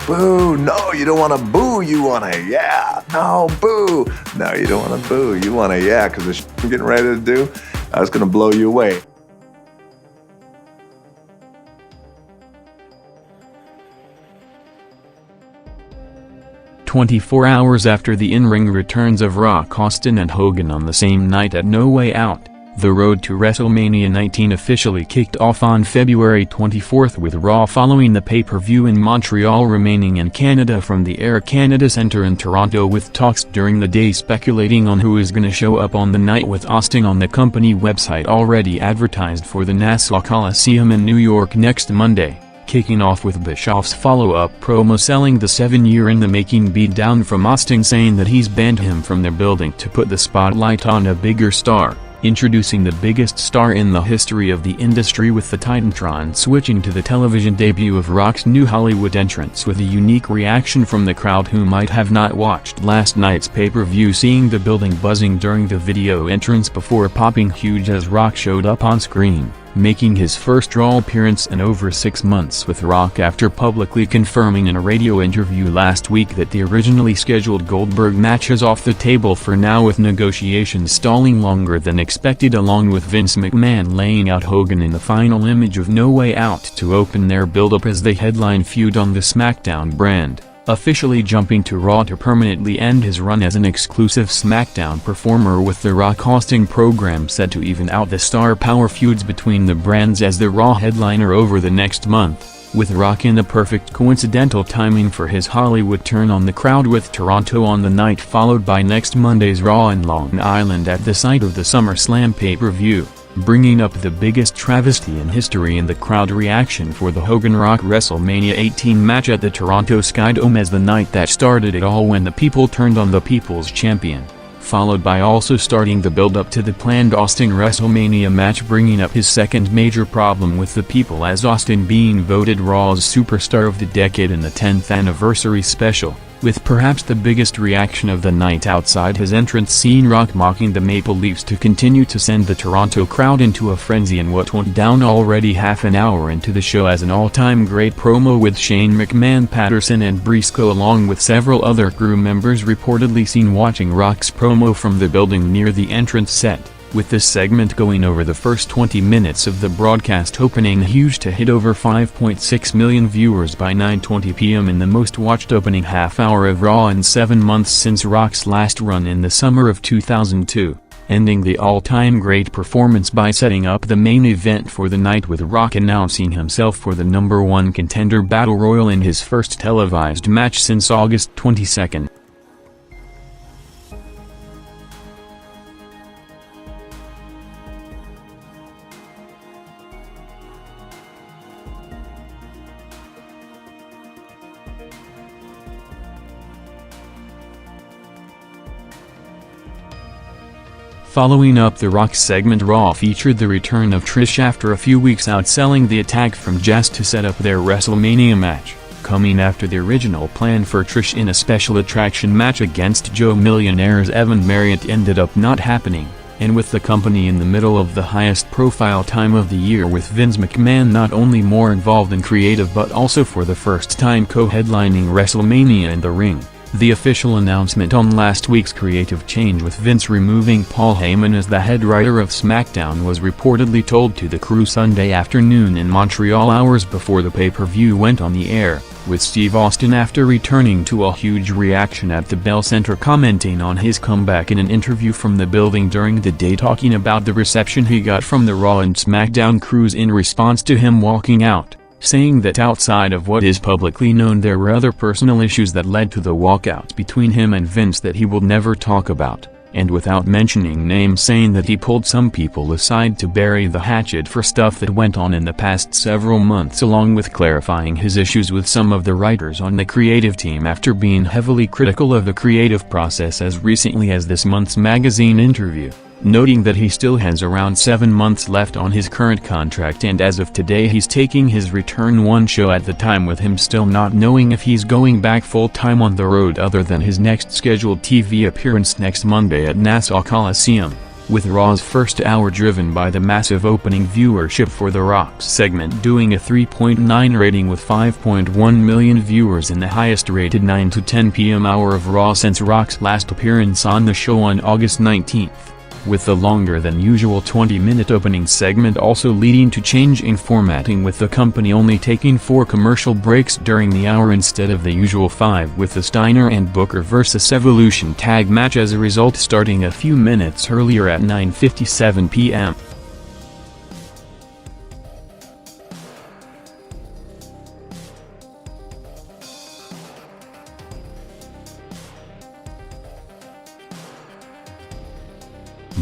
Boo. No, you don't want to boo. You want to yeah. No, boo. No, you don't want to boo. You want to yeah, because the shit I'm getting ready to do, I was going to blow you away. "24 hours after the in-ring returns of Rock, Austin and Hogan on the same night at No Way Out, the road to WrestleMania 19 officially kicked off on February 24 with Raw following the pay-per-view in Montreal remaining in Canada from the Air Canada Centre in Toronto, with talks during the day speculating on who is gonna show up on the night, with Austin on the company website already advertised for the Nassau Coliseum in New York next Monday, kicking off with Bischoff's follow-up promo selling the 7-year-in-the-making beatdown from Austin, saying that he's banned him from their building to put the spotlight on a bigger star, introducing the biggest star in the history of the industry, with the Titantron switching to the television debut of Rock's new Hollywood entrance, with a unique reaction from the crowd who might have not watched last night's pay-per-view, seeing the building buzzing during the video entrance before popping huge as Rock showed up on screen, making his first Raw appearance in over 6 months, with Rock after publicly confirming in a radio interview last week that the originally scheduled Goldberg match is off the table for now, with negotiations stalling longer than expected, along with Vince McMahon laying out Hogan in the final image of No Way Out to open their build-up as they headline feud on the SmackDown brand, officially jumping to Raw to permanently end his run as an exclusive SmackDown performer, with the Rock Austin program set to even out the star power feuds between the brands as the Raw headliner over the next month, with Rock in the perfect coincidental timing for his Hollywood turn on the crowd, with Toronto on the night followed by next Monday's Raw in Long Island at the site of the SummerSlam pay-per-view, bringing up the biggest travesty in history in the crowd reaction for the Hogan-Rock WrestleMania 18 match at the Toronto SkyDome as the night that started it all, when the people turned on the People's Champion, followed by also starting the build-up to the planned Austin WrestleMania match, bringing up his second major problem with the people as Austin being voted Raw's Superstar of the Decade in the 10th anniversary special, with perhaps the biggest reaction of the night outside his entrance seeing Rock mocking the Maple Leafs to continue to send the Toronto crowd into a frenzy in what went down already half an hour into the show as an all-time great promo, with Shane McMahon, Patterson and Briscoe along with several other crew members reportedly seen watching Rock's promo from the building near the entrance set, with this segment going over the first 20 minutes of the broadcast, opening huge to hit over 5.6 million viewers by 9:20 p.m. in the most watched opening half hour of Raw in 7 months since Rock's last run in the summer of 2002, ending the all-time great performance by setting up the main event for the night, with Rock announcing himself for the #1 contender battle royal in his first televised match since August 22. Following up the Rock segment, Raw featured the return of Trish after a few weeks out, selling the attack from Jazz to set up their WrestleMania match, coming after the original plan for Trish in a special attraction match against Joe Millionaire's Evan Marriott ended up not happening, and with the company in the middle of the highest profile time of the year, with Vince McMahon not only more involved in creative but also for the first time co-headlining WrestleMania in the ring. The official announcement on last week's creative change, with Vince removing Paul Heyman as the head writer of SmackDown, was reportedly told to the crew Sunday afternoon in Montreal, hours before the pay-per-view went on the air, with Steve Austin after returning to a huge reaction at the Bell Center commenting on his comeback in an interview from the building during the day, talking about the reception he got from the Raw and SmackDown crews in response to him walking out, saying that outside of what is publicly known there were other personal issues that led to the walkout between him and Vince that he will never talk about, and without mentioning names, saying that he pulled some people aside to bury the hatchet for stuff that went on in the past several months, along with clarifying his issues with some of the writers on the creative team after being heavily critical of the creative process as recently as this month's magazine interview, noting that he still has around 7 months left on his current contract, and as of today he's taking his return one show at the time, with him still not knowing if he's going back full-time on the road other than his next scheduled TV appearance next Monday at Nassau Coliseum, with Raw's first hour driven by the massive opening viewership for The Rock's segment doing a 3.9 rating with 5.1 million viewers in the highest rated 9 to 10 p.m. hour of Raw since Rock's last appearance on the show on August 19th. With the longer than usual 20-minute opening segment also leading to change in formatting, with the company only taking 4 commercial breaks during the hour instead of the usual 5, with the Steiner and Booker vs. Evolution tag match as a result starting a few minutes earlier at 9:57 p.m.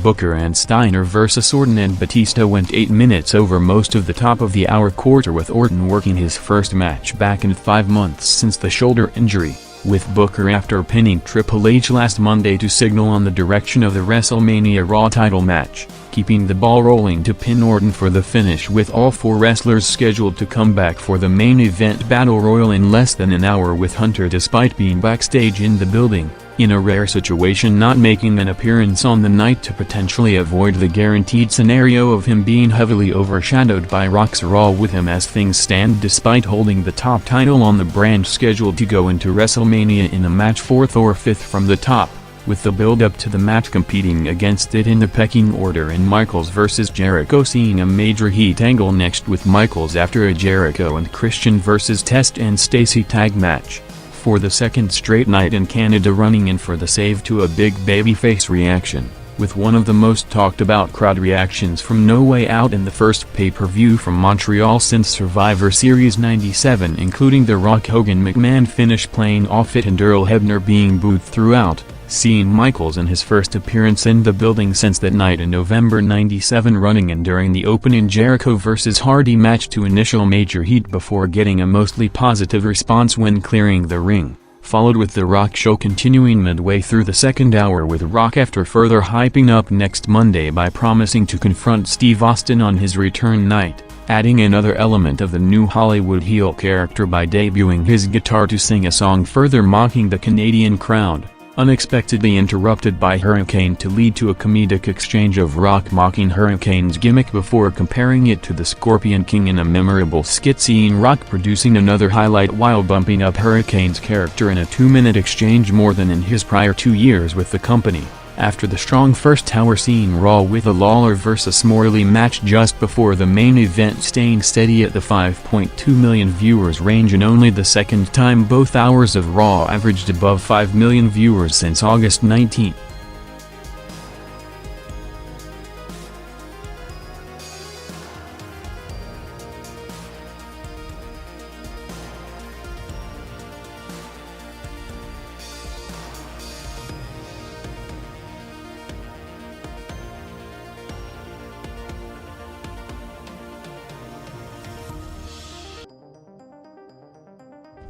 Booker and Steiner vs. Orton and Batista went 8 minutes over most of the top of the hour quarter, with Orton working his first match back in 5 months since the shoulder injury, with Booker after pinning Triple H last Monday to signal on the direction of the WrestleMania Raw title match, keeping the ball rolling to pin Orton for the finish, with all 4 wrestlers scheduled to come back for the main event Battle Royal in less than an hour, with Hunter, despite being backstage in the building, in a rare situation, not making an appearance on the night to potentially avoid the guaranteed scenario of him being heavily overshadowed by Rock's Raw with him as things stand, despite holding the top title on the brand scheduled to go into WrestleMania in a match 4th or 5th from the top, with the build-up to the match competing against it in the pecking order, and Michaels vs. Jericho seeing a major heat angle next, with Michaels after a Jericho and Christian vs. Test and Stacey tag match for the second straight night in Canada, running in for the save to a big babyface reaction, with one of the most talked about crowd reactions from No Way Out in the first pay-per-view from Montreal since Survivor Series 97, including the Rock Hogan McMahon finish playing off it and Earl Hebner being booed throughout, seeing Michaels in his first appearance in the building since that night in November 97, running in during the opening Jericho vs. Hardy match to initial major heat before getting a mostly positive response when clearing the ring, followed with The Rock show continuing midway through the second hour, with Rock after further hyping up next Monday by promising to confront Steve Austin on his return night, adding another element of the new Hollywood heel character by debuting his guitar to sing a song, further mocking the Canadian crowd, unexpectedly interrupted by Hurricane to lead to a comedic exchange of Rock mocking Hurricane's gimmick before comparing it to the Scorpion King in a memorable skit, seeing Rock producing another highlight while bumping up Hurricane's character in a 2-minute exchange, more than in his prior 2 years with the company. After the strong first hour, seeing Raw with a Lawler vs. Morley match just before the main event staying steady at the 5.2 million viewers range, and only the second time both hours of Raw averaged above 5 million viewers since August 19.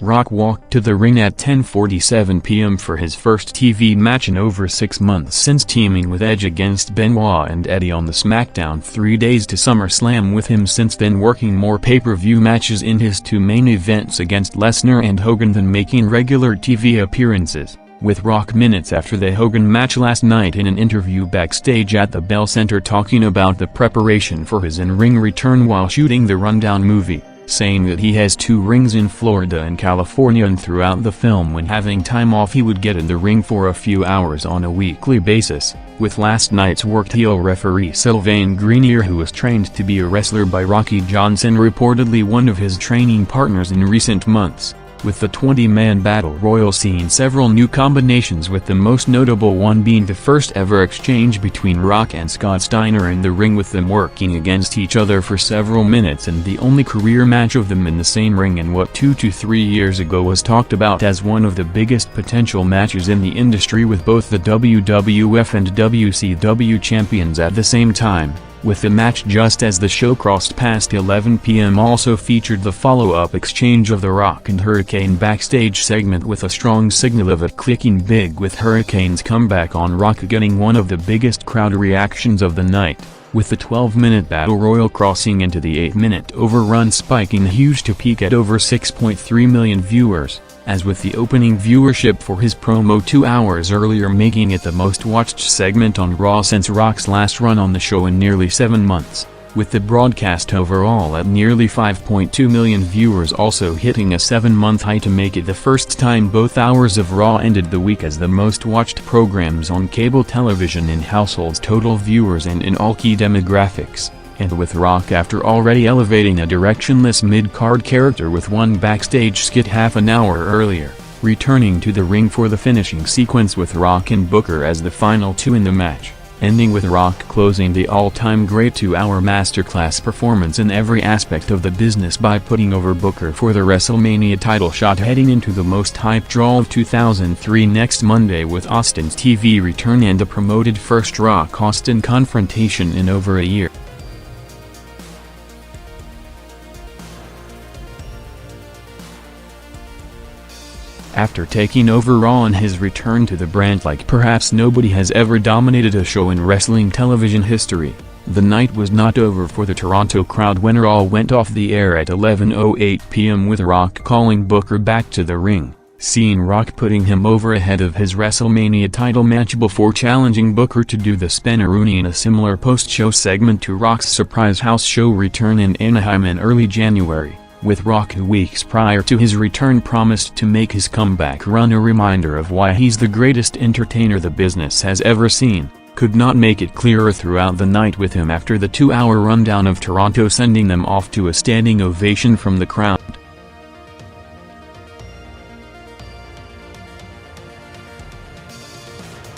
Rock walked to the ring at 10:47 p.m. for his first TV match in over 6 months since teaming with Edge against Benoit and Eddie on the SmackDown 3 days to SummerSlam, with him since then working more pay-per-view matches in his 2 main events against Lesnar and Hogan than making regular TV appearances, with Rock minutes after the Hogan match last night in an interview backstage at the Bell Center talking about the preparation for his in-ring return while shooting the Rundown movie, saying that he has 2 rings in Florida and California, and throughout the film when having time off he would get in the ring for a few hours on a weekly basis, with last night's worked heel referee Sylvain Grenier, who was trained to be a wrestler by Rocky Johnson, reportedly one of his training partners in recent months, with the 20-man battle royal seeing several new combinations, with the most notable one being the first ever exchange between Rock and Scott Steiner in the ring, with them working against each other for several minutes, and the only career match of them in the same ring in what 2 to 3 years ago was talked about as one of the biggest potential matches in the industry, with both the WWF and WCW champions at the same time. With the match just as the show crossed past 11 p.m. also featured the follow-up exchange of The Rock and Hurricane backstage segment, with a strong signal of it clicking big, with Hurricane's comeback on Rock getting one of the biggest crowd reactions of the night, with the 12-minute battle royal crossing into the 8-minute overrun, spiking huge to peak at over 6.3 million viewers, as with the opening viewership for his promo 2 hours earlier making it the most watched segment on Raw since Rock's last run on the show in nearly 7 months, with the broadcast overall at nearly 5.2 million viewers also hitting a 7-month high to make it the first time both hours of Raw ended the week as the most watched programs on cable television in households, total viewers and in all key demographics. And with Rock after already elevating a directionless mid-card character with one backstage skit half an hour earlier, returning to the ring for the finishing sequence with Rock and Booker as the final two in the match, ending with Rock closing the all-time great 2-hour masterclass performance in every aspect of the business by putting over Booker for the WrestleMania title shot heading into the most hyped draw of 2003 next Monday with Austin's TV return and a promoted first Rock-Austin confrontation in over a year. After taking over Raw on his return to the brand like perhaps nobody has ever dominated a show in wrestling television history, the night was not over for the Toronto crowd when Raw went off the air at 11:08 p.m. with Rock calling Booker back to the ring, seeing Rock putting him over ahead of his WrestleMania title match before challenging Booker to do the Spinneroonie in a similar post-show segment to Rock's surprise house show return in Anaheim in early January, with Rock 2 weeks prior to his return promised to make his comeback run a reminder of why he's the greatest entertainer the business has ever seen, could not make it clearer throughout the night with him after the 2-hour rundown of Toronto sending them off to a standing ovation from the crowd.